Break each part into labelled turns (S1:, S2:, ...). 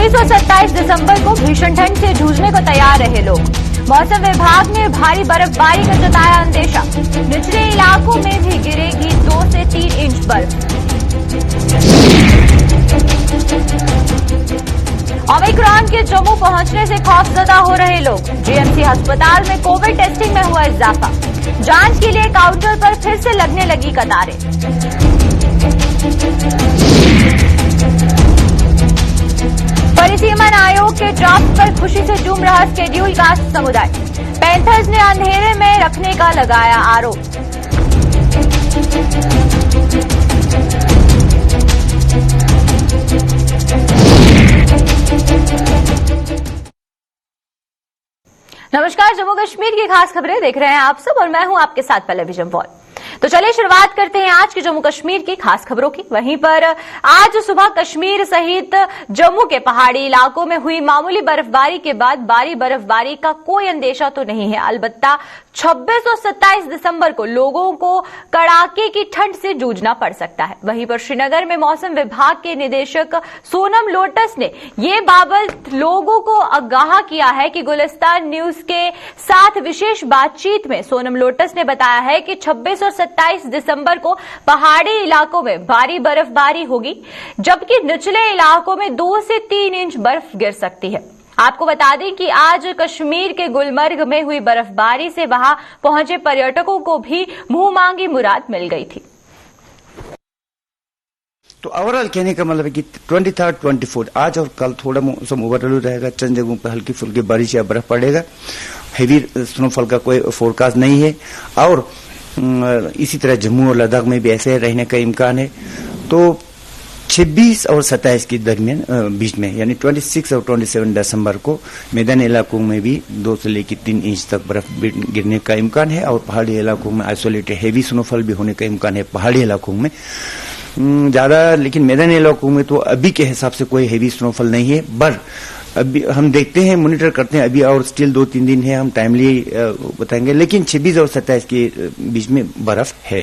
S1: 26 और 27 दिसंबर को भीषण ठंड से जूझने को तैयार रहे लोग। मौसम विभाग ने भारी बर्फबारी का जताया अंदेशा। निचले इलाकों में भी गिरेगी 2 से 3 इंच बर्फ। ओमिक्रॉन के जम्मू पहुंचने से खौफजदा हो रहे लोग। जीएमसी अस्पताल में कोविड टेस्टिंग में हुआ इजाफा। जांच के लिए काउंटर पर फिर से लगने लगी कतारें। परिसीमन आयोग के ड्राफ्ट पर खुशी से झूम रहा शेड्यूल कास्ट समुदाय। पैंथर्स ने अंधेरे में रखने का लगाया आरोप। नमस्कार, जम्मू कश्मीर की खास खबरें देख रहे हैं आप सब और मैं हूं आपके साथ पहले विजन पॉल। तो चलिए शुरुआत करते हैं आज की जम्मू कश्मीर की खास खबरों की। वहीं पर आज सुबह कश्मीर सहित जम्मू के पहाड़ी इलाकों में हुई मामूली बर्फबारी के बाद भारी बर्फबारी का कोई अंदेशा तो नहीं है। अलबत्ता 26 और 27 दिसंबर को लोगों को कड़ाके की ठंड से जूझना पड़ सकता है। वहीं पर श्रीनगर में मौसम विभाग के निदेशक सोनम लोटस ने ये बाबत लोगों को आगाह किया है कि गुलिस्तान न्यूज के साथ विशेष बातचीत में सोनम लोटस ने बताया है कि 26 और 27 दिसंबर को पहाड़ी इलाकों में भारी बर्फबारी होगी, जबकि निचले इलाकों में 2 से 3 इंच बर्फ गिर सकती है। आपको बता दें कि आज कश्मीर के गुलमर्ग में हुई बर्फबारी से वहां पहुंचे पर्यटकों को भी मुंह मांगी मुराद मिल गई थी।
S2: तो ओवरऑल कहने का मतलब है कि 23, 24 आज और कल थोड़ा मौसम ओवरऑल रहेगा। चंद जगहों पर हल्की फुल्की बारिश या बर्फ पड़ेगा। हेवी स्नोफॉल का कोई फोरकास्ट नहीं है और इसी तरह जम्मू और लद्दाख में भी ऐसे रहने का इम्कान है। तो 26 और 27 के दरमियान बीच में यानी 26 और 27 दिसंबर को मैदानी इलाकों में भी 2 से लेकर 3 इंच तक बर्फ गिरने का इम्कान है और पहाड़ी इलाकों में आइसोलेटेड हेवी स्नोफॉल भी होने का इम्कान है। पहाड़ी इलाकों में ज्यादा, लेकिन मैदानी इलाकों में तो अभी के हिसाब से कोई हेवी स्नोफॉल नहीं है। पर अभी हम देखते हैं, मॉनिटर करते हैं, अभी और स्टिल 2-3 दिन है, हम टाइमली बताएंगे। लेकिन 26 और 27 के बीच में बर्फ है।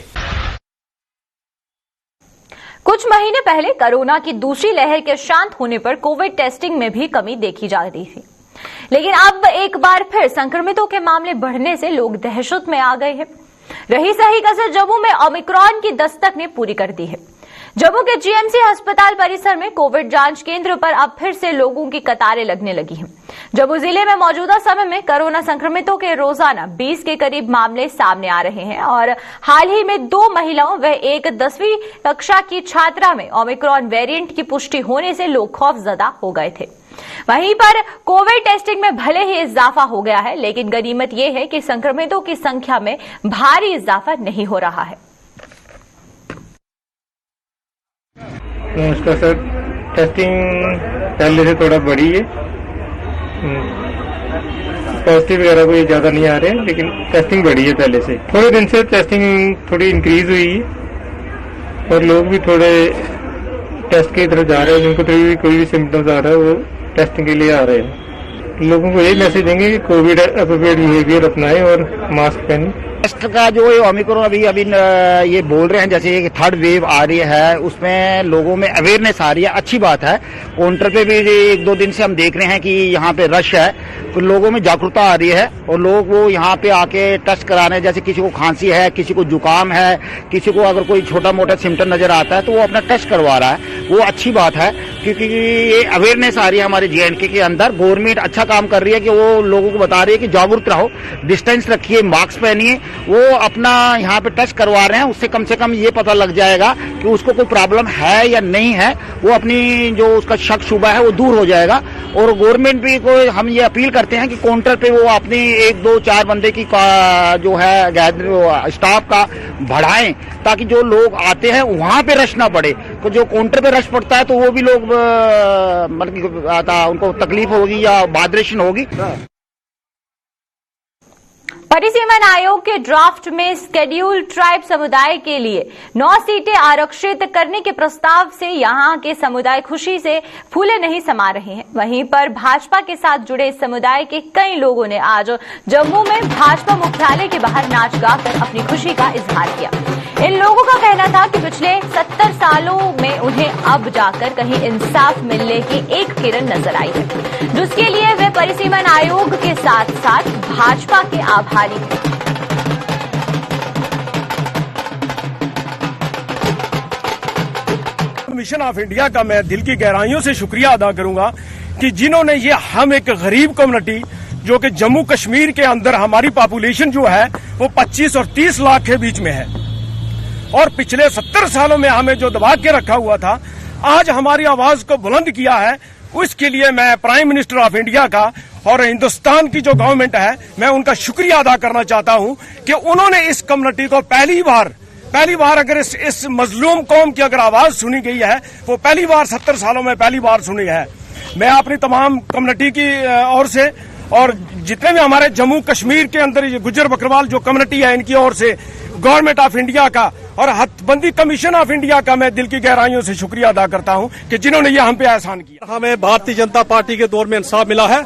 S1: कुछ महीने पहले कोरोना की दूसरी लहर के शांत होने पर कोविड टेस्टिंग में भी कमी देखी जा रही थी, लेकिन अब एक बार फिर संक्रमितों के मामले बढ़ने से लोग दहशत में आ गए हैं। रही सही कसर जम्मू में ओमिक्रॉन की दस्तक ने पूरी कर दी है। जम्मू के जीएमसी अस्पताल परिसर में कोविड जांच केंद्र पर अब फिर से लोगों की कतारें लगने लगी हैं। जम्मू जिले में मौजूदा समय में कोरोना संक्रमितों के रोजाना 20 के करीब मामले सामने आ रहे हैं और हाल ही में 2 महिलाओं व एक 10वीं कक्षा की छात्रा में ओमिक्रॉन वेरिएंट की पुष्टि होने से लोग खौफजदा हो गए थे। वहीं पर कोविड टेस्टिंग में भले ही इजाफा हो गया है, लेकिन गनीमत यह है कि संक्रमितों की संख्या में भारी इजाफा नहीं हो रहा है।
S3: नमस्कार सर, टेस्टिंग पहले से थोड़ा बढ़ी है। पॉजिटिव वगैरह कोई ज्यादा नहीं आ रहे हैं, लेकिन टेस्टिंग बढ़ी है पहले से। थोड़े दिन से टेस्टिंग थोड़ी इंक्रीज हुई है और लोग भी थोड़े टेस्ट की तरफ जा रहे हैं। जिनको कोई भी सिम्टम्स आ रहा है वो टेस्टिंग के लिए आ रहे हैं। लोगों को यही मैसेज देंगे कि कोविड एप्रोप्रिएट बिहेवियर अपनाएं और मास्क पहनें।
S4: टेस्ट का जो ओमिक्रॉन अभी ये बोल रहे हैं जैसे एक 3rd वेव आ रही है, उसमें लोगों में अवेयरनेस आ रही है, अच्छी बात है। काउंटर पे भी 1-2 दिन से हम देख रहे हैं कि यहाँ पे रश है, तो लोगों में जागरूकता आ रही है और लोग वो यहाँ पे आके टेस्ट कराने, जैसे किसी को खांसी है, किसी को जुकाम है, किसी को अगर कोई छोटा मोटा सिम्टम नजर आता है तो वो अपना टेस्ट करवा रहा है। वो अच्छी बात है क्योंकि ये अवेयरनेस आ रही है हमारे JNK के अंदर। गवर्नमेंट अच्छा काम कर रही है कि वो लोगों को बता रही है कि जागरूक रहो, डिस्टेंस रखिए, मास्क पहनिए। वो अपना यहाँ पे टेस्ट करवा रहे हैं, उससे कम से कम ये पता लग जाएगा कि उसको कोई प्रॉब्लम है या नहीं है। वो अपनी जो उसका शक शुबा है वो दूर हो जाएगा। और गवर्नमेंट भी को हम ये अपील करते हैं कि काउंटर पे वो अपनी 1-2-4 बंदे की जो है स्टाफ का बढ़ाएं, ताकि जो लोग आते हैं वहां पे रश ना पड़े। तो जो काउंटर पे रश पड़ता है तो वो भी लोग मतलब उनको तकलीफ होगी या वाइब्रेशन होगी।
S1: परिसीमन आयोग के ड्राफ्ट में शेड्यूल ट्राइब समुदाय के लिए 9 सीटें आरक्षित करने के प्रस्ताव से यहां के समुदाय खुशी से फूले नहीं समा रहे हैं। वहीं पर भाजपा के साथ जुड़े इस समुदाय के कई लोगों ने आज जम्मू में भाजपा मुख्यालय के बाहर नाच गाकर अपनी खुशी का इजहार किया। इन लोगों का कहना था कि पिछले 70 सालों में उन्हें अब जाकर कहीं इंसाफ मिलने की एक किरण नजर आई है, जिसके लिए वे परिसीमन आयोग के साथ साथ भाजपा के आभारी हैं।
S5: मिशन ऑफ इंडिया का मैं दिल की गहराइयों से शुक्रिया अदा करूंगा कि जिन्होंने ये हम एक गरीब कम्युनिटी जो कि जम्मू कश्मीर के अंदर हमारी पॉपुलेशन जो है वो 25 और 30 लाख के बीच में है और पिछले 70 सालों में हमें जो दबा के रखा हुआ था, आज हमारी आवाज को बुलंद किया है। उसके लिए मैं प्राइम मिनिस्टर ऑफ इंडिया का और हिंदुस्तान की जो गवर्नमेंट है, मैं उनका शुक्रिया अदा करना चाहता हूं कि उन्होंने इस कम्युनिटी को पहली बार अगर इस मजलूम कौम की अगर आवाज सुनी गई है, वो पहली बार 70 सालों में पहली बार सुनी है। मैं अपनी तमाम कम्युनिटी की ओर से और जितने भी हमारे जम्मू कश्मीर के अंदर ये गुज्जर बकरवाल जो कम्युनिटी है, इनकी ओर से गवर्नमेंट ऑफ इंडिया का और हदबंदी कमीशन ऑफ इंडिया का मैं दिल की गहराइयों से शुक्रिया अदा करता हूं कि जिन्होंने ये हम पे एहसान किया।
S6: हमें भारतीय जनता पार्टी के दौर में इंसाफ मिला है।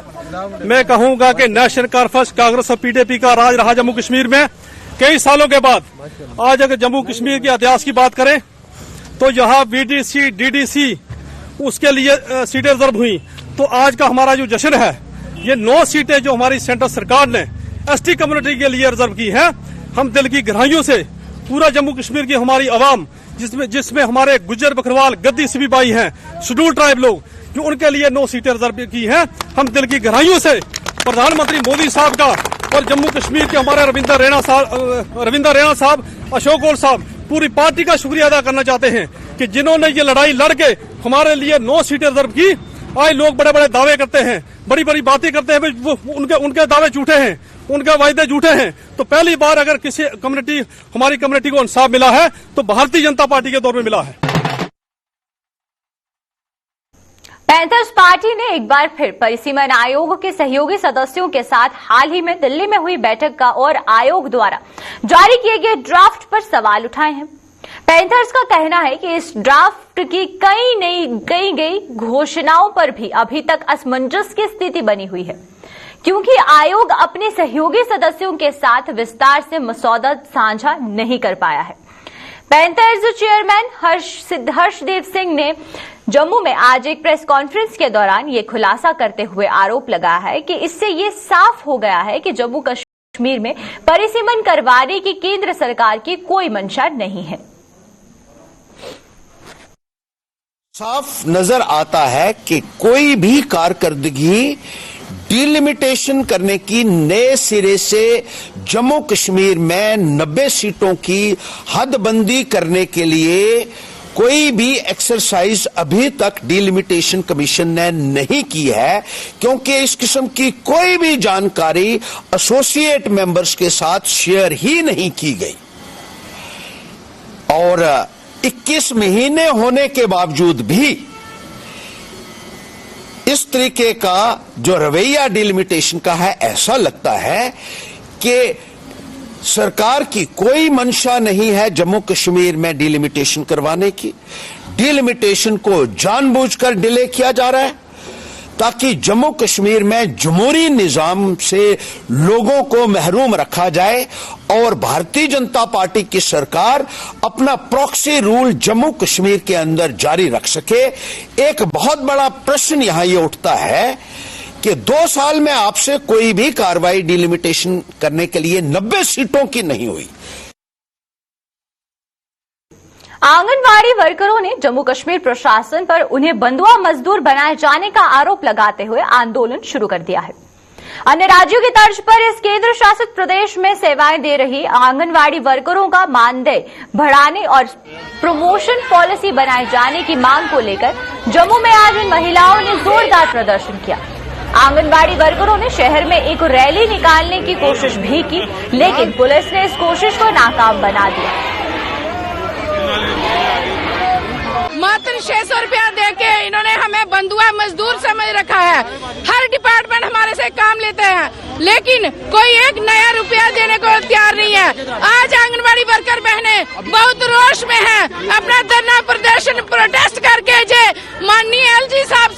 S6: मैं कहूंगा कि नेशनल कॉन्फ्रेंस कांग्रेस और पीडीपी का राज रहा जम्मू कश्मीर में कई सालों के बाद। आज अगर जम्मू कश्मीर के इतिहास की बात करें तो यहाँ बीडीसी डीडीसी उसके लिए सीटें रिजर्व हुई, तो आज का हमारा जो जश्न है, ये 9 सीटें जो हमारी सेंट्रल सरकार ने एसटी कम्युनिटी के लिए रिजर्व की हैं। हम दिल की गहराइयों से पूरा जम्मू कश्मीर की हमारी आवाम, जिसमें हमारे गुज्जर बकरवाल गद्दी सिबी भाई हैं, शेड्यूल ट्राइब लोग, जो उनके लिए 9 सीटें रिजर्व की हैं। हम दिल की गहराइयों से प्रधानमंत्री मोदी साहब का और जम्मू कश्मीर के हमारे रविंद्र रैना साहब, अशोक गहलोत साहब, पूरी पार्टी का शुक्रिया अदा करना चाहते हैं कि जिन्होंने ये लड़ाई लड़के हमारे लिए 9 सीटें रिजर्व की। आज लोग बड़े बड़े दावे करते हैं, बड़ी बड़ी बातें करते हैं, वो उनके दावे झूठे हैं, उनके वायदे झूठे हैं। तो पहली बार अगर किसी कम्युनिटी, हमारी कम्युनिटी को इंसाफ मिला है तो भारतीय जनता पार्टी के दौर में मिला है।
S1: पैंथर्स पार्टी ने एक बार फिर परिसीमन आयोग के सहयोगी सदस्यों के साथ हाल ही में दिल्ली में हुई बैठक का और आयोग द्वारा जारी किए गए ड्राफ्ट पर सवाल उठाए हैं। पैंथर्स का कहना है कि इस ड्राफ्ट की कई गई घोषणाओं पर भी अभी तक असमंजस की स्थिति बनी हुई है, क्योंकि आयोग अपने सहयोगी सदस्यों के साथ विस्तार से मसौदा साझा नहीं कर पाया है। पैंथर्स चेयरमैन हर्षदेव सिंह ने जम्मू में आज एक प्रेस कॉन्फ्रेंस के दौरान ये खुलासा करते हुए आरोप लगाया है कि इससे ये साफ हो गया है कि जम्मू कश्मीर में परिसीमन करवाने की केंद्र सरकार की कोई मंशा नहीं है।
S7: साफ नजर आता है कि कोई भी कारकर्दगी डिलिमिटेशन करने की नए सिरे से जम्मू कश्मीर में 90 सीटों की हदबंदी करने के लिए कोई भी एक्सरसाइज अभी तक डिलिमिटेशन कमीशन ने नहीं की है, क्योंकि इस किस्म की कोई भी जानकारी एसोसिएट मेंबर्स के साथ शेयर ही नहीं की गई। और 21 महीने होने के बावजूद भी इस तरीके का जो रवैया डिलिमिटेशन का है, ऐसा लगता है कि सरकार की कोई मंशा नहीं है जम्मू कश्मीर में डिलिमिटेशन करवाने की। डिलिमिटेशन को जानबूझकर डिले किया जा रहा है ताकि जम्मू कश्मीर में जमहूरी निजाम से लोगों को महरूम रखा जाए और भारतीय जनता पार्टी की सरकार अपना प्रॉक्सी रूल जम्मू कश्मीर के अंदर जारी रख सके। एक बहुत बड़ा प्रश्न यहां ये उठता है कि 2 साल में आपसे कोई भी कार्रवाई डिलिमिटेशन करने के लिए 90 सीटों की नहीं हुई।
S1: आंगनवाड़ी वर्करों ने जम्मू कश्मीर प्रशासन पर उन्हें बंधुआ मजदूर बनाए जाने का आरोप लगाते हुए आंदोलन शुरू कर दिया है। अन्य राज्यों की तर्ज पर इस केंद्र शासित प्रदेश में सेवाएं दे रही आंगनवाड़ी वर्करों का मानदेय बढ़ाने और प्रमोशन पॉलिसी बनाए जाने की मांग को लेकर जम्मू में आज इन महिलाओं ने जोरदार प्रदर्शन किया। आंगनवाड़ी वर्करों ने शहर में एक रैली निकालने की कोशिश भी की, लेकिन पुलिस ने इस कोशिश को नाकाम बना दिया।
S8: मात्र 600 रुपया देके इन्होंने हमें बंधुआ मजदूर समझ रखा है। हर डिपार्टमेंट हमारे से काम लेते हैं, लेकिन कोई एक नया रुपया देने को तैयार नहीं है। आज आंगनबाड़ी वर्कर बहनें बहुत रोष में हैं, अपना धरना प्रदर्शन प्रोटेस्ट करके जे माननीय एलजी साहब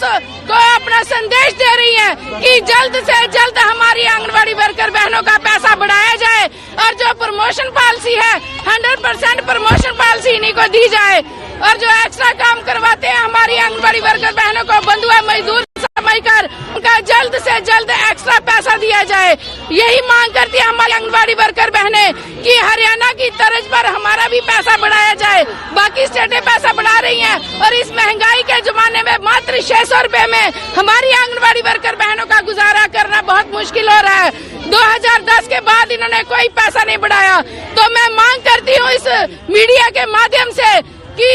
S8: को अपना संदेश दे रही है कि जल्द से जल्द हमारी आंगनबाड़ी वर्कर बहनों का पैसा बढ़ाया जाए और जो प्रमोशन पॉलिसी है 100% प्रमोशन पॉलिसी इन्हीं को दी जाए। और जो एक्स्ट्रा काम करवाते हैं हमारी आंगनबाड़ी वर्कर बहनों को, बंधुआ मजदूर समझकर उनका जल्द से जल्द एक्स्ट्रा पैसा दिया जाए। यही मांग करती है हमारी आंगनबाड़ी वर्कर बहनें कि हरियाणा की तर्ज पर हमारा भी पैसा बढ़ाया जाए। बाकी स्टेटें पैसा बढ़ा रही हैं और इस महंगाई के जमाने में मात्र 600 रुपए में हमारी आंगनबाड़ी वर्कर बहनों का गुजारा करना बहुत मुश्किल हो रहा है। 2010 के बाद इन्होंने कोई पैसा नहीं बढ़ाया। तो मैं मांग करती हूँ इस मीडिया के माध्यम से कि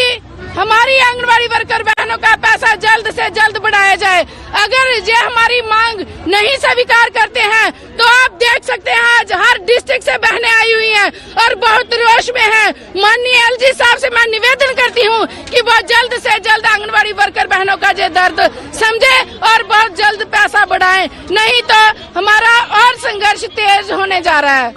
S8: हमारी आंगनबाड़ी वर्कर बहनों का पैसा जल्द से जल्द बढ़ाया जाए। अगर ये हमारी मांग नहीं स्वीकार करते हैं तो आप देख सकते हैं आज हर डिस्ट्रिक्ट से बहनें आई हुई हैं और बहुत रोष में हैं। माननीय एलजी साहब से मैं निवेदन करती हूं कि वो जल्द से जल्द आंगनबाड़ी वर्कर बहनों का ये दर्द समझे और बहुत जल्द पैसा बढ़ाएं, नहीं तो हमारा और संघर्ष तेज होने जा रहा है।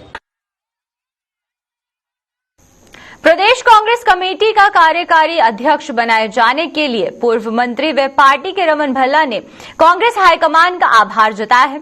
S1: प्रदेश कांग्रेस कमेटी का कार्यकारी अध्यक्ष बनाए जाने के लिए पूर्व मंत्री व पार्टी के रमन भल्ला ने कांग्रेस हाईकमान का आभार जताया है।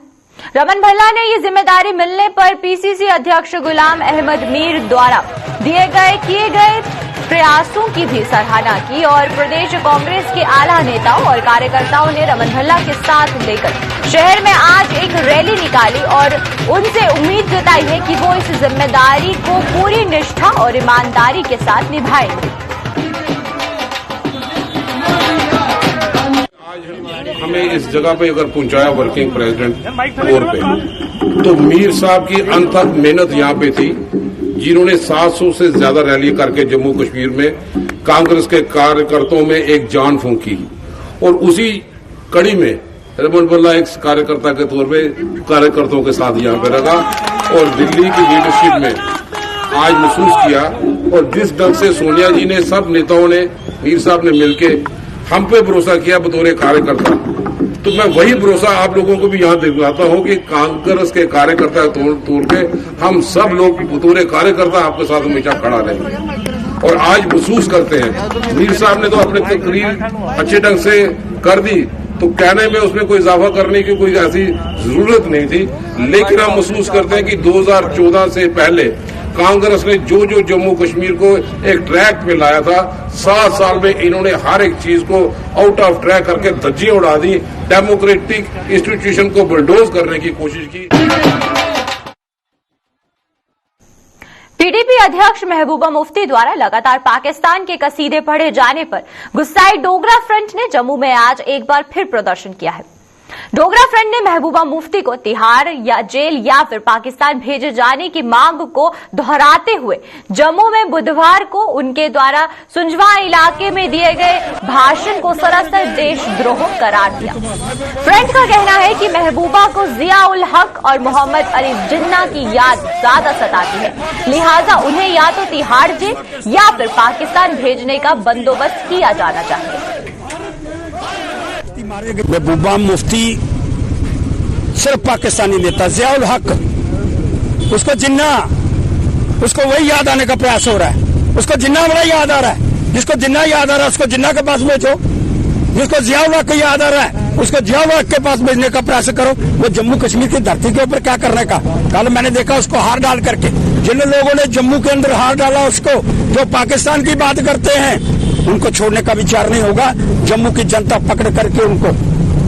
S1: रमन भल्ला ने ये जिम्मेदारी मिलने पर पीसीसी अध्यक्ष गुलाम अहमद मीर द्वारा किए गए प्रयासों की भी सराहना की और प्रदेश कांग्रेस के आला नेताओं और कार्यकर्ताओं ने रमन भल्ला के साथ लेकर शहर में आज एक रैली निकाली और उनसे उम्मीद जताई है कि वो इस जिम्मेदारी को पूरी निष्ठा और ईमानदारी के साथ निभाएंगे।
S9: आज हमें इस जगह पे अगर पहुंचाया वर्किंग प्रेसिडेंट तौर पे, तो मीर साहब की अनथक मेहनत यहाँ पे थी, जिन्होंने 700 से ज्यादा रैली करके जम्मू कश्मीर में कांग्रेस के कार्यकर्ताओं में एक जान फूंकी और उसी कड़ी में रमन भल्ला एक कार्यकर्ता के तौर पे कार्यकर्ताओं के साथ यहाँ पे रहा और दिल्ली की लीडरशिप में आज महसूस किया और जिस ढंग से सोनिया जी ने, सब नेताओं ने, मीर साहब ने मिलके हम पे भरोसा किया बतौर कार्यकर्ता, तो मैं वही भरोसा आप लोगों को भी यहाँ दिखाता हूँ कि कांग्रेस के कार्यकर्ता तौर पे हम सब लोग बतौर कार्यकर्ता आपके साथ हमेशा खड़ा रहेंगे। और आज महसूस करते हैं मीर साहब ने तो अपने तकरीर अच्छे ढंग से कर दी, तो कहने में उसमें कोई इजाफा करने की कोई ऐसी जरूरत नहीं थी, लेकिन हम महसूस करते हैं कि 2014 से पहले कांग्रेस ने जो जो जम्मू कश्मीर को एक ट्रैक पे लाया था, 7 साल में इन्होंने हर एक चीज को आउट ऑफ ट्रैक करके धज्जियां उड़ा दी, डेमोक्रेटिक इंस्टीट्यूशन को बुलडोज करने की कोशिश की।
S1: पीडीपी अध्यक्ष महबूबा मुफ्ती द्वारा लगातार पाकिस्तान के कसीदे पढ़े जाने पर गुस्साए डोगरा फ्रंट ने जम्मू में आज एक बार फिर प्रदर्शन किया है। डोगरा फ्रंट ने महबूबा मुफ्ती को तिहाड़ या जेल या फिर पाकिस्तान भेजे जाने की मांग को दोहराते हुए जम्मू में बुधवार को उनके द्वारा सुंजवा इलाके में दिए गए भाषण को सरासर देशद्रोह करार दिया। फ्रंट का कहना है कि महबूबा को जिया उल हक और मोहम्मद अली जिन्ना की याद ज्यादा सताती है, लिहाजा उन्हें या तो तिहाड़ जेल या फिर पाकिस्तान भेजने का बंदोबस्त किया जाना चाहिए।
S10: महबूबा मुफ्ती सिर्फ पाकिस्तानी नेता जिया उल हक, उसको जिन्ना, उसको वही याद आने का प्रयास हो रहा है, उसको जिन्ना बड़ा याद आ रहा है, जिसको जिन्ना याद आ रहा है उसको जिन्ना के पास भेजो, जिसको जिया उल हक याद आ रहा है उसको जिया उल हक के पास भेजने का प्रयास करो। वो जम्मू कश्मीर की धरती के ऊपर क्या करने का, कल मैंने देखा उसको हार डाल करके, जिन लोगों ने जम्मू के अंदर हार डाला उसको, जो पाकिस्तान की बात करते हैं, उनको छोड़ने का विचार नहीं होगा। जम्मू की जनता पकड़ करके उनको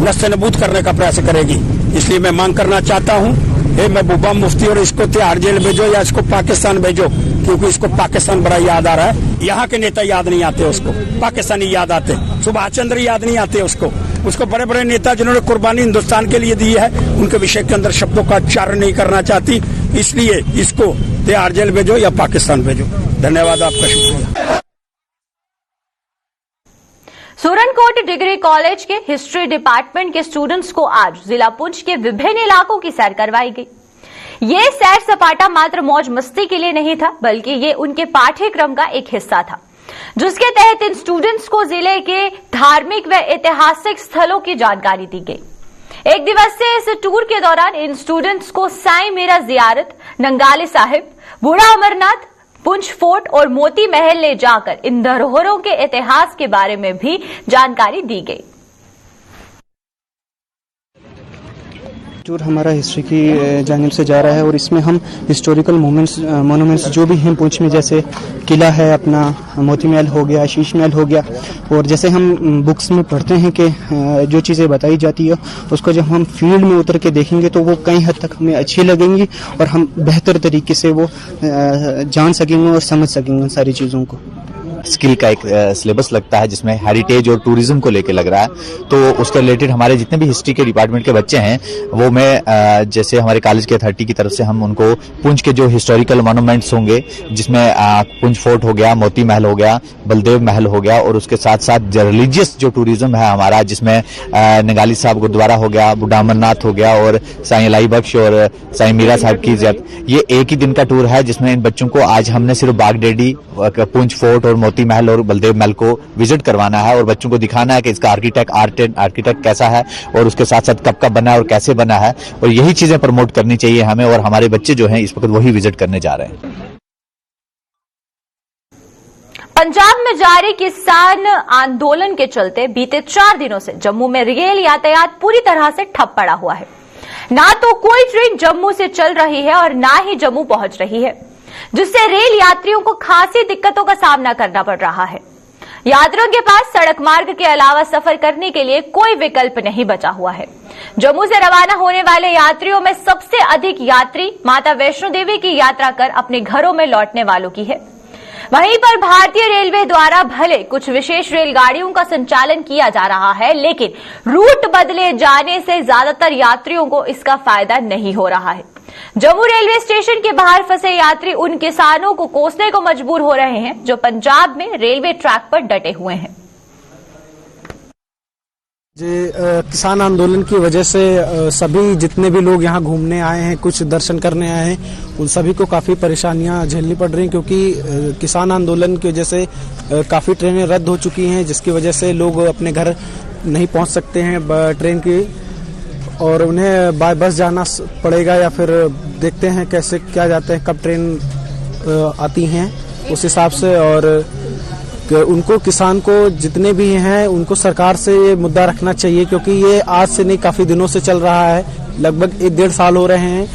S10: नस्ते-नबूद करने का प्रयास करेगी। इसलिए मैं मांग करना चाहता हूं, हे महबूबा मुफ्ती, और इसको तिहाड़ जेल भेजो या इसको पाकिस्तान भेजो, क्योंकि इसको पाकिस्तान बड़ा याद आ रहा है। यहाँ के नेता याद नहीं आते उसको, पाकिस्तानी याद आते, सुभाष चंद्र याद नहीं आते उसको बड़े बड़े नेता जिन्होंने कुर्बानी हिंदुस्तान के लिए दी है, उनके विषय के अंदर शब्दों का उच्चारण नहीं करना चाहती। इसलिए इसको तिहाड़ जेल भेजो या पाकिस्तान भेजो। धन्यवाद, आपका शुक्रिया।
S1: सूरनकोट डिग्री कॉलेज के हिस्ट्री डिपार्टमेंट के स्टूडेंट्स को आज जिला पुंछ के विभिन्न इलाकों की सैर करवाई गई। ये सैर सपाटा मात्र मौज मस्ती के लिए नहीं था, बल्कि ये उनके पाठ्यक्रम का एक हिस्सा था, जिसके तहत इन स्टूडेंट्स को जिले के धार्मिक व ऐतिहासिक स्थलों की जानकारी दी गई। एक दिवसीय इस टूर के दौरान इन स्टूडेंट्स को साईं मीरा जियारत, नंगाली साहिब, बूढ़ा अमरनाथ, पुंछ फोर्ट और मोती महल ले जाकर इन धरोहरों के इतिहास के बारे में भी जानकारी दी गई।
S11: टूर हमारा हिस्ट्री की जानिब से जा रहा है और इसमें हम हिस्टोरिकल मोनूमेंट्स जो भी हैं पुंछ में, जैसे किला है अपना, मोती महल हो गया, शीश महल हो गया, और जैसे हम बुक्स में पढ़ते हैं कि जो चीज़ें बताई जाती है उसको जब हम फील्ड में उतर के देखेंगे तो वो कई हद तक हमें अच्छी लगेंगी और हम बेहतर तरीके से वो जान सकेंगे और समझ सकेंगे उन सारी चीज़ों को।
S12: स्किल का एक सिलेबस लगता है जिसमें हेरिटेज और टूरिज्म को लेकर लग रहा है, तो उसके रिलेटेड हमारे जितने भी हिस्ट्री के डिपार्टमेंट के बच्चे हैं वो मैं जैसे हमारे कॉलेज के अथॉरिटी की तरफ से हम उनको पुंछ के जो हिस्टोरिकल मॉन्यूमेंट्स होंगे जिसमें पुंछ फोर्ट हो गया, मोती महल हो गया, बलदेव महल हो गया, और उसके साथ साथ रिलीजियस जो टूरिज्म है हमारा जिसमें नगाली साहब गुरुद्वारा हो गया, बुढ़ा अमरनाथ हो गया, और साईं अलाई बख्श और साईं मीरा साहब की इज्जत, ये एक ही दिन का टूर है जिसमें इन बच्चों को आज हमने सिर्फ बागडेडी, पुंछ फोर्ट और मोती महल और बलदेव महल को विजिट करवाना है और बच्चों को दिखाना है कि इसका आर्किटेक्ट कैसा है और उसके साथ साथ कब का बना है और कैसे बना है, और यही चीजें प्रमोट करनी चाहिए हमें, और हमारे बच्चे जो हैं इस वक्त वही विजिट करने जा रहे हैं।
S1: पंजाब में जारी किसान आंदोलन के चलते बीते 4 दिनों से जम्मू में रेल यातायात पूरी तरह से ठप पड़ा हुआ है। ना तो कोई ट्रेन जम्मू से चल रही है और ना ही जम्मू पहुंच रही है, जिससे रेल यात्रियों को खासी दिक्कतों का सामना करना पड़ रहा है। यात्रियों के पास सड़क मार्ग के अलावा सफर करने के लिए कोई विकल्प नहीं बचा हुआ है। जम्मू से रवाना होने वाले यात्रियों में सबसे अधिक यात्री माता वैष्णो देवी की यात्रा कर अपने घरों में लौटने वालों की है। वहीं पर भारतीय रेलवे द्वारा भले कुछ विशेष रेलगाड़ियों का संचालन किया जा रहा है, लेकिन रूट बदले जाने से ज्यादातर यात्रियों को इसका फायदा नहीं हो रहा है। जम्मू रेलवे स्टेशन के बाहर फंसे यात्री उन किसानों को कोसने को मजबूर हो रहे हैं जो पंजाब में रेलवे ट्रैक पर डटे हुए हैं।
S11: किसान आंदोलन की वजह से सभी जितने भी लोग यहाँ घूमने आए हैं, कुछ दर्शन करने आए हैं, उन सभी को काफ़ी परेशानियां झेलनी पड़ रही हैं, क्योंकि किसान आंदोलन की वजह से काफ़ी ट्रेनें रद्द हो चुकी हैं, जिसकी वजह से लोग अपने घर नहीं पहुँच सकते हैं ट्रेन की, और उन्हें बाय बस जाना पड़ेगा या फिर देखते हैं कैसे क्या जाते हैं, कब ट्रेन आती हैं उस हिसाब से। और उनको किसान को जितने भी हैं उनको सरकार से ये मुद्दा रखना चाहिए, क्योंकि ये आज से नहीं काफ़ी दिनों से चल रहा है, लगभग 1-1.5 साल हो रहे हैं,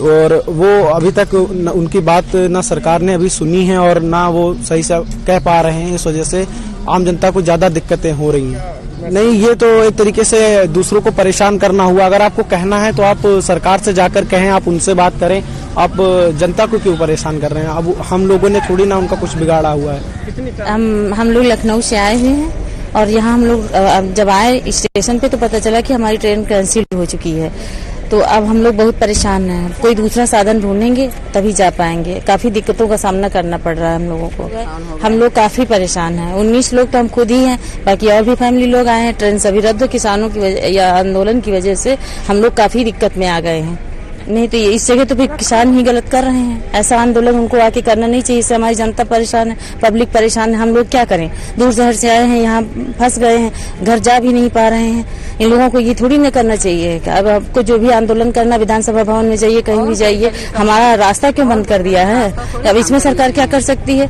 S11: और वो अभी तक उनकी बात ना सरकार ने अभी सुनी है और ना वो सही से कह पा रहे हैं। इस वजह से आम जनता को ज़्यादा दिक्कतें हो रही हैं। नहीं, ये तो एक तरीके से दूसरों को परेशान करना हुआ। अगर आपको कहना है तो आप सरकार से जाकर कहें, आप उनसे बात करें, आप जनता को क्यों परेशान कर रहे हैं? अब हम लोगों ने थोड़ी ना उनका कुछ बिगाड़ा हुआ है।
S13: हम लोग लखनऊ से आए हुए हैं और यहाँ हम लोग जब आए स्टेशन पे तो पता चला कि हमारी ट्रेन कैंसिल हो चुकी है, तो अब हम लोग बहुत परेशान हैं। कोई दूसरा साधन ढूंढेंगे तभी जा पाएंगे। काफी दिक्कतों का सामना करना पड़ रहा है हम लोगों को। हम लोग काफी परेशान हैं। 19 लोग तो हम खुद ही हैं, बाकी और भी फैमिली लोग आए हैं। ट्रेन सभी रद्द, किसानों की वजह या आंदोलन की वजह से हम लोग काफी दिक्कत में आ गए हैं। नहीं तो इस जगह तो फिर किसान ही गलत कर रहे हैं। ऐसा आंदोलन उनको आके करना नहीं चाहिए। इससे हमारी जनता परेशान है, पब्लिक परेशान है। हम लोग क्या करें? दूर शहर से आए हैं, यहाँ फंस गए हैं, घर जा भी नहीं पा रहे हैं। इन लोगों को ये थोड़ी न करना चाहिए। अब आपको जो भी आंदोलन करना, विधानसभा भवन में जाइए, कहीं भी जाइए, हमारा रास्ता क्यों बंद कर दिया है? अब इसमें सरकार क्या कर सकती है?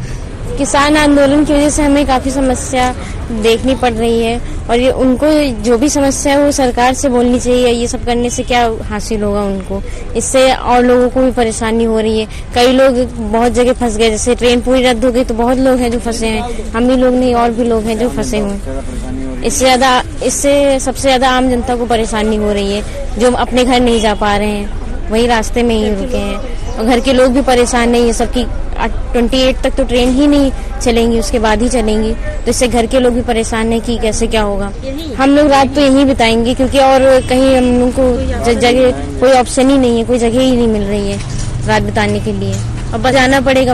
S14: किसान आंदोलन की वजह से हमें काफी समस्या देखनी पड़ रही है, और ये उनको जो भी समस्या है वो सरकार से बोलनी चाहिए। ये सब करने से क्या हासिल होगा उनको? इससे और लोगों को भी परेशानी हो रही है। कई लोग बहुत जगह फंस गए, जैसे ट्रेन पूरी रद्द हो गई तो बहुत लोग हैं जो फंसे हैं। हम ही लोग नहीं, और भी लोग हैं जो फंसे हुए। इससे सबसे ज्यादा आम जनता को परेशानी हो रही है, जो अपने घर नहीं जा पा रहे हैं, वही रास्ते में ही रुके हैं। और घर के लोग भी परेशान नहीं है। सबकी 28 तक तो ट्रेन ही नहीं चलेंगी, उसके बाद ही चलेंगी, तो इससे घर के लोग भी परेशान है कि कैसे क्या होगा। हम लोग रात तो यहीं बिताएंगे, क्योंकि और कहीं हम लोग को जगह कोई ऑप्शन ही नहीं है, कोई जगह ही नहीं मिल रही है रात बिताने के लिए। अब बस जाना पड़ेगा,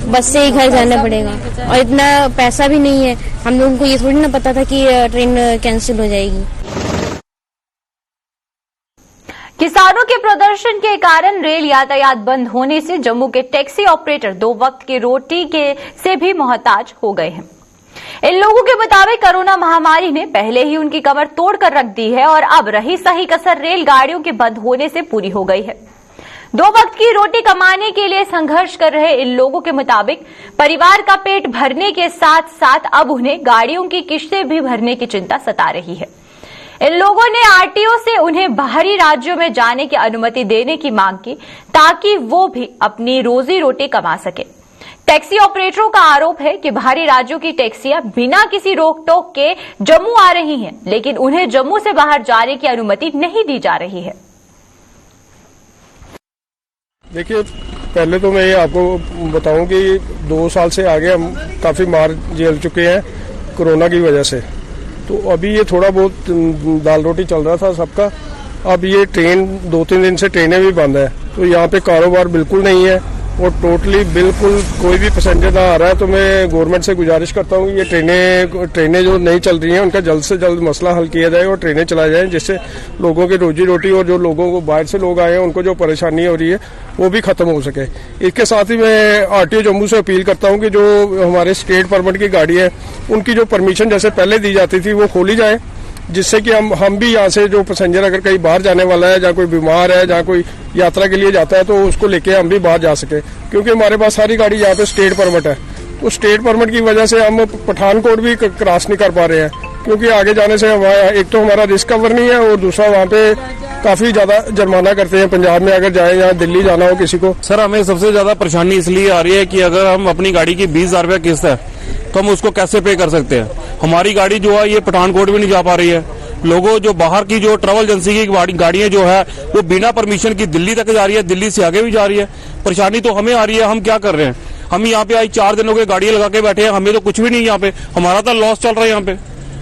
S14: बस से ही घर जाना पड़ेगा, और इतना पैसा भी नहीं है। हम लोगों को ये थोड़ी ना पता था कि ट्रेन कैंसिल हो जाएगी।
S1: किसानों के प्रदर्शन के कारण रेल यातायात बंद होने से जम्मू के टैक्सी ऑपरेटर 2 वक्त की रोटी से भी मोहताज हो गए हैं। इन लोगों के मुताबिक कोरोना महामारी ने पहले ही उनकी कमर तोड़कर रख दी है और अब रही सही कसर रेलगाड़ियों के बंद होने से पूरी हो गई है। 2 वक्त की रोटी कमाने के लिए संघर्ष कर रहे इन लोगों के मुताबिक परिवार का पेट भरने के साथ साथ अब उन्हें गाड़ियों की किश्तें भी भरने की चिंता सता रही है। इन लोगों ने आरटीओ से उन्हें बाहरी राज्यों में जाने की अनुमति देने की मांग की ताकि वो भी अपनी रोजी रोटी कमा सके। टैक्सी ऑपरेटरों का आरोप है कि बाहरी राज्यों की टैक्सियां बिना किसी रोक टोक के जम्मू आ रही हैं, लेकिन उन्हें जम्मू से बाहर जाने की अनुमति नहीं दी जा रही है।
S5: देखिए, पहले तो मैं ये आपको बताऊं कि 2 साल से आगे हम काफी मार झेल चुके हैं कोरोना की वजह से। तो अभी ये थोड़ा बहुत दाल रोटी चल रहा था सबका। अब ये ट्रेन 2-3 दिन से ट्रेनें भी बंद है, तो यहाँ पे कारोबार बिल्कुल नहीं है और टोटली बिल्कुल कोई भी पैसेंजर ना आ रहा है। तो मैं गवर्नमेंट से गुजारिश करता हूँ कि ये ट्रेनें जो नहीं चल रही हैं उनका जल्द से जल्द मसला हल किया जाए और ट्रेनें चलाई जाएं, जिससे लोगों की रोजी रोटी और जो लोगों को बाहर से लोग आए हैं उनको जो परेशानी हो रही है वो भी खत्म हो सके। इसके साथ ही मैं आरटीओ जम्मू से अपील करता हूँ कि जो हमारे स्टेट परमिट की गाड़ी है उनकी जो परमिशन जैसे पहले दी जाती थी वो खोली जाए, जिससे कि हम भी यहाँ से जो पैसेंजर अगर कहीं बाहर जाने वाला है, जहाँ कोई बीमार है, जहाँ कोई यात्रा के लिए जाता है, तो उसको लेके हम भी बाहर जा सके। क्योंकि हमारे पास सारी गाड़ी यहाँ पे स्टेट परमिट है, तो स्टेट परमिट की वजह से हम पठानकोट भी क्रॉस नहीं कर पा रहे हैं, क्योंकि आगे जाने से एक तो हमारा रिस्क कवर नहीं है और दूसरा वहाँ पे काफी ज्यादा जुर्माना करते हैं पंजाब में अगर जाए या दिल्ली जाना हो किसी को।
S15: सर, हमें सबसे ज्यादा परेशानी इसलिए आ रही है कि अगर हम अपनी गाड़ी की 20,000 रुपया किस्त है तो हम उसको कैसे पे कर सकते हैं। हमारी गाड़ी जो है ये पठानकोट भी नहीं जा पा रही है। लोगों जो बाहर की जो ट्रैवल एजेंसी की गाड़ियां जो है वो बिना परमिशन की दिल्ली तक जा रही है, दिल्ली से आगे भी जा रही है। परेशानी तो हमें आ रही है। हम क्या कर रहे हैं? हम यहाँ पे आज 4 दिनों के गाड़ियां लगा के बैठे हैं, हमें तो कुछ भी नहीं यहाँ पे। हमारा तो लॉस चल रहा है यहाँ पे।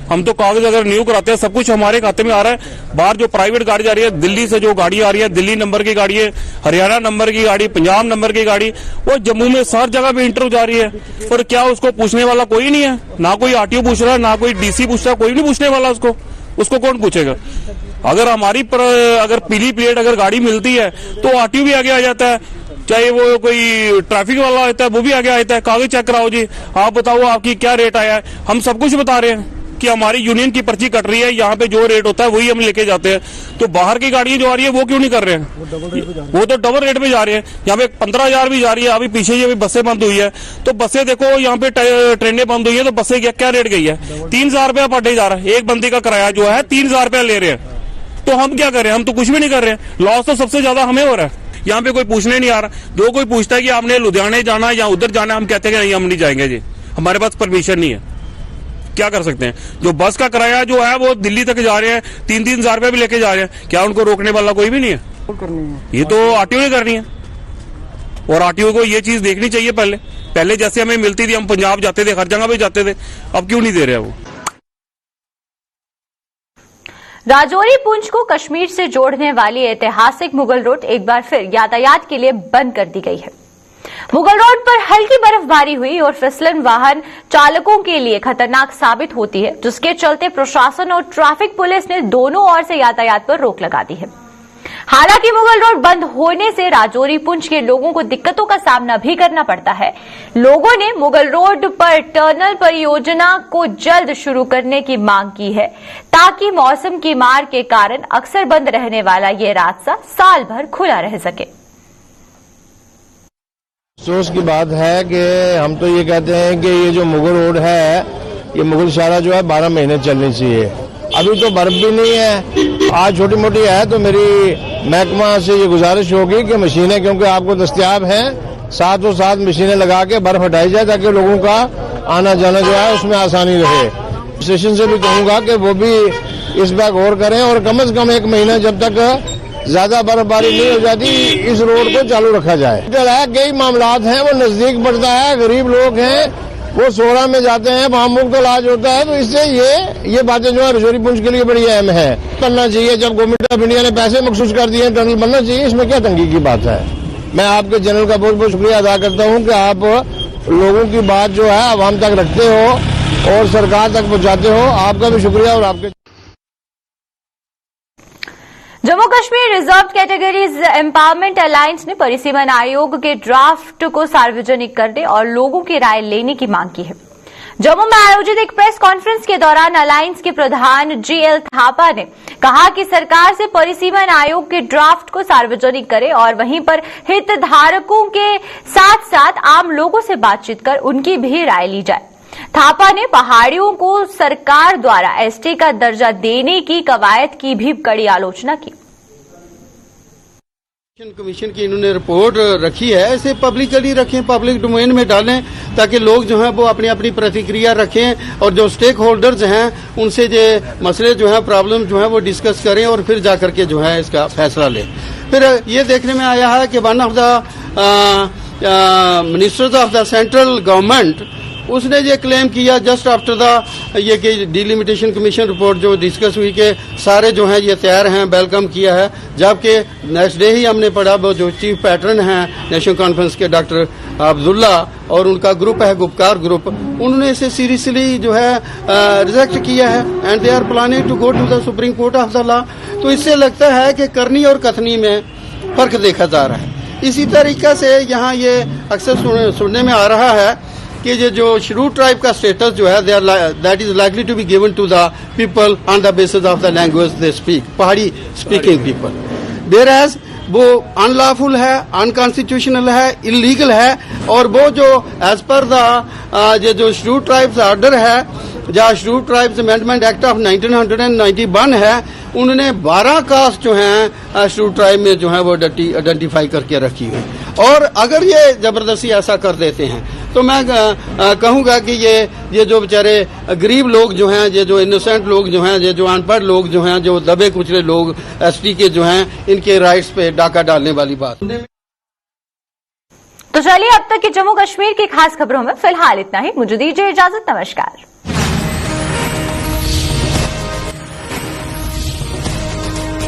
S15: हम तो कागज अगर न्यू कराते हैं सब कुछ हमारे खाते में आ रहा है। बाहर जो प्राइवेट गाड़ी जा रही है, दिल्ली से जो गाड़ी आ रही है, दिल्ली नंबर की गाड़ी है, हरियाणा नंबर की गाड़ी, पंजाब नंबर की गाड़ी, वो जम्मू में हर जगह पे इंटर जा रही है। और क्या उसको पूछने वाला कोई नहीं है? ना कोई आरटीओ पूछ रहा है, ना कोई डीसी पूछ रहा है, कोई नहीं पूछने वाला उसको कौन पूछेगा? अगर हमारी अगर पीली प्लेट अगर गाड़ी मिलती है तो आरटीओ भी आगे आ जाता है, चाहे वो कोई ट्रैफिक वाला होता है वो भी आगे आता है, कागज चेक कराओ जी, आप बताओ आपकी क्या रेट आया है। हम सब कुछ बता रहे हैं कि हमारी यूनियन की पर्ची कट रही है, यहाँ पे जो रेट होता है वही हम लेके जाते हैं। तो बाहर की गाड़ियां जो आ रही है वो क्यों नहीं कर रहे हैं? वो तो डबल रेट पे जा रहे हैं। यहाँ पे 15,000 भी जा रही है। अभी पीछे ये बसें बंद हुई है, तो बसें देखो यहाँ पे ट्रेनें बंद हुई है, तो बसें क्या रेट गई है? 3,000 रुपया पर डे जा रहा है। एक बंदी का किराया जो है 3,000 रुपया ले रहे हैं। तो हम क्या कर रहे हैं? हम तो कुछ भी नहीं कर रहे हैं। लॉस तो सबसे ज्यादा हमें हो रहा है। यहाँ पे कोई पूछने नहीं आ रहा। जो कोई पूछता है कि आपने लुधियाने जाना या उधर जाना, हम कहते हैं कि नहीं, हम नहीं जाएंगे जी, हमारे पास परमिशन नहीं है। क्या कर सकते हैं? जो बस का किराया जो है वो दिल्ली तक जा रहे हैं, 3,000 रुपया भी लेके जा रहे हैं। क्या उनको रोकने वाला कोई भी नहीं है? ये तो आरटीओ ने करनी है। और आरटीओ को ये चीज देखनी चाहिए। पहले जैसे हमें मिलती थी, हम पंजाब जाते थे, हर जगह पे जाते थे, अब क्यों नहीं दे रहे वो?
S1: राजौरी पुंछ को कश्मीर से जोड़ने वाली ऐतिहासिक मुगल रोड एक बार फिर यातायात के लिए बंद कर दी गई है। मुगल रोड पर हल्की बर्फबारी हुई और फिसलन वाहन चालकों के लिए खतरनाक साबित होती है, जिसके चलते प्रशासन और ट्रैफिक पुलिस ने दोनों ओर से यातायात पर रोक लगा दी है। हालांकि मुगल रोड बंद होने से राजौरी पुंछ के लोगों को दिक्कतों का सामना भी करना पड़ता है। लोगों ने मुगल रोड पर टनल परियोजना को जल्द शुरू करने की मांग की है, ताकि मौसम की मार के कारण अक्सर बंद रहने वाला ये रास्ता साल भर खुला रह सके।
S16: अफसोस की बात है कि हम तो ये कहते हैं कि ये जो मुगल रोड है, ये मुगल शाहरा जो है 12 महीने चलनी चाहिए। अभी तो बर्फ भी नहीं है, आज छोटी मोटी है। तो मेरी महकमा से ये गुजारिश होगी कि मशीनें, क्योंकि आपको दस्तयाब हैं, साथों साथ मशीनें लगा के बर्फ हटाई जाए, ताकि लोगों का आना जाना जो है उसमें आसानी रहे। स्टेशन से भी कहूंगा कि वो भी इस बार गौर करें और कम से कम 1 महीना जब तक ज्यादा बर्फबारी नहीं हो जाती, इस रोड को चालू रखा जाए। कई मामलात हैं वो नजदीक पड़ता है, गरीब लोग हैं वो सोहरा में जाते हैं, वहाँ मुफ्त इलाज होता है। तो इससे ये बातें जो है राजौरी पुंछ के लिए बड़ी अहम है। करना चाहिए, जब गवर्नमेंट ऑफ इंडिया ने पैसे मखसूस कर दिए, टनल बनना चाहिए, इसमें क्या तंगी की बात है। मैं आपके जनरल का बहुत बहुत शुक्रिया अदा करता हूँ कि आप लोगों की बात जो है आवाम तक रखते हो और सरकार तक पहुँचाते हो। आपका भी शुक्रिया। और आपके
S1: Jammu Kashmir reserve categories empowerment alliance ने परिसीमन आयोग के ड्राफ्ट को सार्वजनिक करने और लोगों की राय लेने की मांग की है। जम्मू में आयोजित एक प्रेस कॉन्फ्रेंस के दौरान अलायंस के प्रधान जीएल थापा ने कहा कि सरकार से परिसीमन आयोग के ड्राफ्ट को सार्वजनिक करे और वहीं पर हितधारकों के साथ साथ आम लोगों से बातचीत कर उनकी भी राय ली जाए। थापा ने पहाड़ियों को सरकार द्वारा एसटी का दर्जा देने की कवायद की भी कड़ी आलोचना की।
S17: कमीशन की इन्होंने रिपोर्ट रखी है, इसे पब्लिकली रखें, पब्लिक डोमेन में डालें, ताकि लोग जो हैं वो अपनी अपनी प्रतिक्रिया रखें और जो स्टेक होल्डर्स हैं उनसे जो मसले जो हैं, प्रॉब्लम जो हैं वो डिस्कस करें और फिर जाकर के जो है इसका फैसला लें। फिर ये देखने में आया है कि one of the ministers of the central government उसने ये क्लेम किया जस्ट आफ्टर द ये कि डिलिमिटेशन कमीशन रिपोर्ट जो डिस्कस हुई कि सारे जो हैं ये तैयार हैं, वेलकम किया है, जबकि नेक्स्ट डे ही हमने पढ़ा वो जो चीफ पैटर्न हैं नेशनल कॉन्फ्रेंस के डॉक्टर अब्दुल्ला और उनका ग्रुप है गुप्कार ग्रुप, उन्होंने इसे सीरियसली जो है रिजेक्ट किया है and they are planning to go to the Supreme Court of the law. तो इससे लगता है कि करनी और कथनी में फर्क देखा जा रहा है। इसी तरीके से यहाँ ये अक्सर सुनने में आ रहा है कि ये जो शेड्यूल्ड ट्राइब का स्टेटस जो है that is likely to be given to the people on the basis of the language they speak, Pahari speaking people, there as वो अनलॉफुल है, अनकॉन्स्टिट्यूशनल है, इलीगल है। और वो जो एज पर द ये जो शेड्यूल्ड ट्राइब्स ऑर्डर है, जहाँ scheduled tribes amendment act of 1991 है, उन्होंने 12 कास्ट जो हैं शेड्यूल्ड ट्राइब में जो है वो आइडेंटिफाई करके रखी है। और अगर ये जबरदस्ती ऐसा कर देते हैं तो मैं कहूंगा कि ये जो बेचारे गरीब लोग जो हैं, ये जो इनोसेंट लोग जो हैं, ये जो अनपढ़ लोग जो हैं, जो दबे कुचले लोग एसटी के जो हैं, इनके राइट्स पे डाका डालने वाली बात।
S1: तो चलिए अब तक की जम्मू कश्मीर की खास खबरों में फिलहाल इतना ही। मुझे दीजिए इजाजत, नमस्कार।